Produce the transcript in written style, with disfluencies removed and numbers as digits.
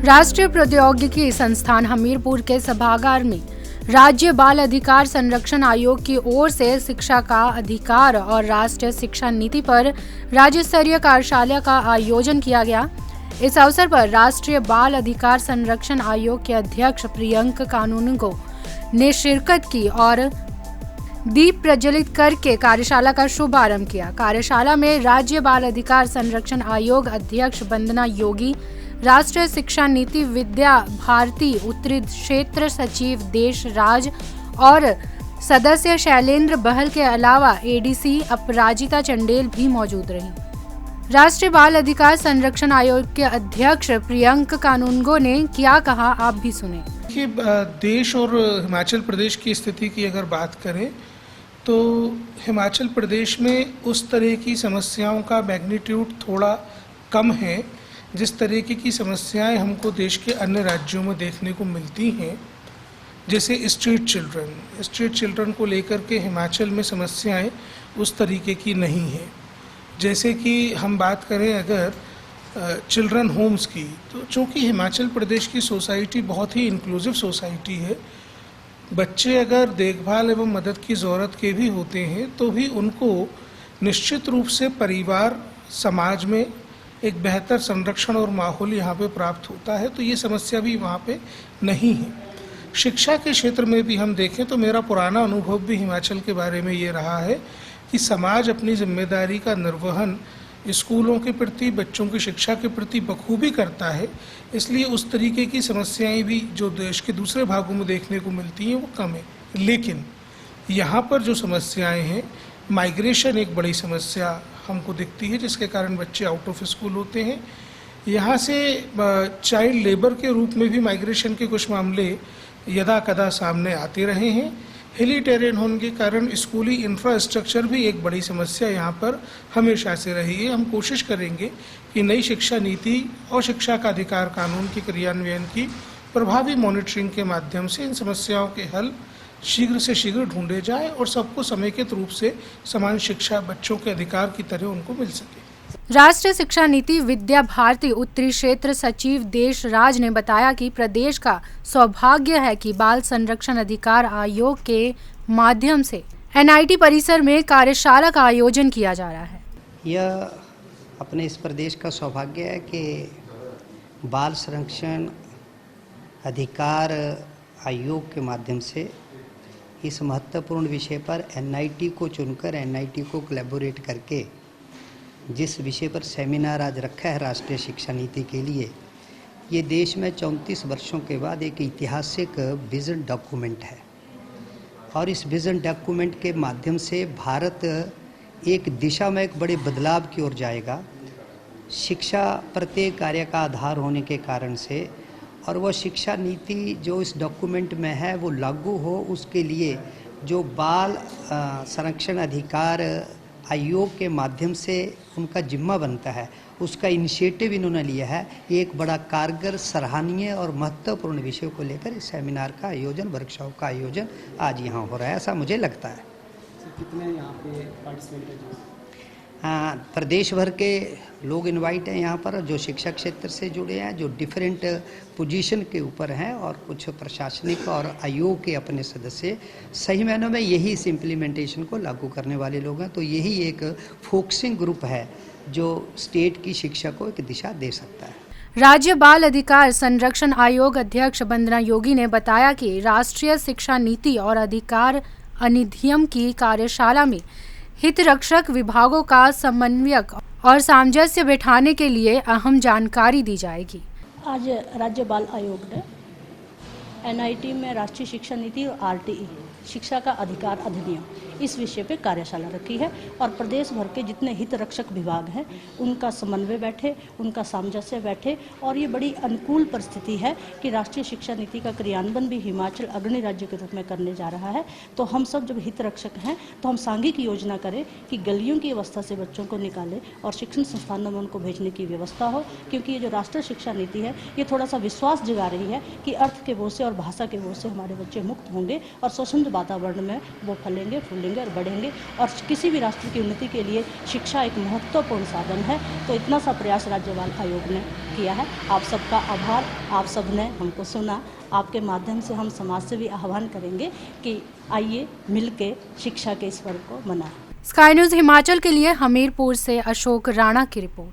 राष्ट्रीय प्रौद्योगिकी संस्थान हमीरपुर के सभागार में राज्य बाल अधिकार संरक्षण आयोग की ओर से शिक्षा का अधिकार और राष्ट्रीय शिक्षा नीति पर राज्य स्तरीय कार्यशाला का आयोजन किया गया। इस अवसर पर राष्ट्रीय बाल अधिकार संरक्षण आयोग के अध्यक्ष प्रियंक कानूनगो ने शिरकत की और दीप प्रज्वलित करके कार्यशाला का शुभारंभ किया। कार्यशाला में राज्य बाल अधिकार संरक्षण आयोग अध्यक्ष वंदना योगी, राष्ट्रीय शिक्षा नीति विद्या भारती उत्तरी क्षेत्र सचिव देश राज और सदस्य शैलेंद्र बहल के अलावा एडीसी अपराजिता चंडेल भी मौजूद रही। राष्ट्रीय बाल अधिकार संरक्षण आयोग के अध्यक्ष प्रियंक कानूनगो ने क्या कहा, आप भी सुने। कि देश और हिमाचल प्रदेश की स्थिति की अगर बात करें तो हिमाचल प्रदेश में उस तरह की समस्याओं का मैग्नीट्यूड थोड़ा कम है जिस तरीके की समस्याएं हमको देश के अन्य राज्यों में देखने को मिलती हैं। जैसे स्ट्रीट चिल्ड्रन को लेकर के हिमाचल में समस्याएं उस तरीके की नहीं हैं। जैसे कि हम बात करें अगर चिल्ड्रन होम्स की, तो चूँकि हिमाचल प्रदेश की सोसाइटी बहुत ही इंक्लूसिव सोसाइटी है, बच्चे अगर देखभाल एवं मदद की ज़रूरत के भी होते हैं तो भी उनको निश्चित रूप से परिवार समाज में एक बेहतर संरक्षण और माहौल यहाँ पे प्राप्त होता है, तो ये समस्या भी वहाँ पे नहीं है। शिक्षा के क्षेत्र में भी हम देखें तो मेरा पुराना अनुभव भी हिमाचल के बारे में ये रहा है कि समाज अपनी जिम्मेदारी का निर्वहन स्कूलों के प्रति, बच्चों की शिक्षा के प्रति बखूबी करता है। इसलिए उस तरीके की समस्याएं भी जो देश के दूसरे भागों में देखने को मिलती हैं वो कम है। लेकिन यहाँ पर जो समस्याएं हैं, माइग्रेशन एक बड़ी समस्या हमको दिखती है जिसके कारण बच्चे आउट ऑफ स्कूल होते हैं। यहाँ से चाइल्ड लेबर के रूप में भी माइग्रेशन के कुछ मामले यदा कदा सामने आते रहे हैं। हिली टेरेन होने के कारण स्कूली इंफ्रास्ट्रक्चर भी एक बड़ी समस्या यहाँ पर हमेशा से रही है। हम कोशिश करेंगे कि नई शिक्षा नीति और शिक्षा का अधिकार कानून के क्रियान्वयन की प्रभावी मॉनिटरिंग के माध्यम से इन समस्याओं के हल शीघ्र से शीघ्र ढूंढे जाए और सबको समेकित रूप से समान शिक्षा बच्चों के अधिकार की तरह उनको मिल सके। राष्ट्रीय शिक्षा नीति विद्या भारती उत्तरी क्षेत्र सचिव देश राज ने बताया कि प्रदेश का सौभाग्य है कि बाल संरक्षण अधिकार आयोग के माध्यम से एनआईटी परिसर में कार्यशाला का आयोजन किया जा रहा है। यह अपने इस प्रदेश का सौभाग्य है कि बाल संरक्षण अधिकार आयोग के माध्यम से इस महत्वपूर्ण विषय पर एनआईटी को चुनकर एनआईटी को कोलैबोरेट करके जिस विषय पर सेमिनार आज रखा है राष्ट्रीय शिक्षा नीति के लिए, ये देश में 34 वर्षों के बाद एक ऐतिहासिक विज़न डॉक्यूमेंट है। और इस विज़न डॉक्यूमेंट के माध्यम से भारत एक दिशा में एक बड़े बदलाव की ओर जाएगा। शिक्षा प्रत्येक कार्य का आधार होने के कारण से, और वह शिक्षा नीति जो इस डॉक्यूमेंट में है वो लागू हो, उसके लिए जो बाल संरक्षण अधिकार आयोग के माध्यम से उनका जिम्मा बनता है, उसका इनिशिएटिव इन्होंने लिया है। ये एक बड़ा कारगर, सराहनीय और महत्वपूर्ण विषय को लेकर इस सेमिनार का आयोजन, वर्कशॉप का आयोजन आज यहाँ हो रहा है, ऐसा मुझे लगता है। कितने यहाँ पे पार्टिसिपेंट हैं? प्रदेश भर के लोग इनवाइट हैं यहाँ पर, जो शिक्षा क्षेत्र से जुड़े हैं, जो डिफरेंट पोजीशन के ऊपर हैं, और कुछ प्रशासनिक और आयोग के अपने सदस्य सही मायनों में यही इस इम्प्लीमेंटेशन को लागू करने वाले लोग हैं। तो यही एक फोकसिंग ग्रुप है जो स्टेट की शिक्षा को एक दिशा दे सकता है। राज्य बाल अधिकार संरक्षण आयोग अध्यक्ष वंदना योगी ने बताया कि राष्ट्रीय शिक्षा नीति और अधिकार अधिनियम की कार्यशाला में हितरक्षक विभागों का समन्वयक और सामंजस्य बैठाने के लिए अहम जानकारी दी जाएगी। आज राज्य बाल आयोग ने एनआईटी में राष्ट्रीय शिक्षा नीति और आरटीई शिक्षा का अधिकार अधिनियम इस विषय पे कार्यशाला रखी है और प्रदेश भर के जितने हितरक्षक विभाग हैं उनका समन्वय बैठे, उनका सामंजस्य बैठे और ये बड़ी अनुकूल परिस्थिति है कि राष्ट्रीय शिक्षा नीति का क्रियान्वयन भी हिमाचल अग्रणी राज्य के रूप में करने जा रहा है। तो हम सब जब हितरक्षक हैं तो हम सांघिक योजना करें कि गलियों की अवस्था से बच्चों को निकालें और शिक्षण संस्थानों में उनको भेजने की व्यवस्था हो, क्योंकि ये जो राष्ट्रीय शिक्षा नीति है ये थोड़ा सा विश्वास जगा रही है कि अर्थ के बोझ से और भाषा के बोझ से हमारे बच्चे मुक्त होंगे और स्वच्छंद वातावरण में वो फलेंगे फूलेंगे। फूलेंगे और बढ़ेंगे। और किसी भी राष्ट्र की उन्नति के लिए शिक्षा एक महत्वपूर्ण साधन है। तो इतना सा प्रयास राज्य बाल आयोग ने किया है। आप सबका आभार, आप सब ने हमको सुना। आपके माध्यम से हम समाज से भी आह्वान करेंगे कि आइए मिलके शिक्षा के इस पर्व को मनाएं। स्काई न्यूज़ हिमाचल के लिए हमीरपुर से अशोक राणा की रिपोर्ट।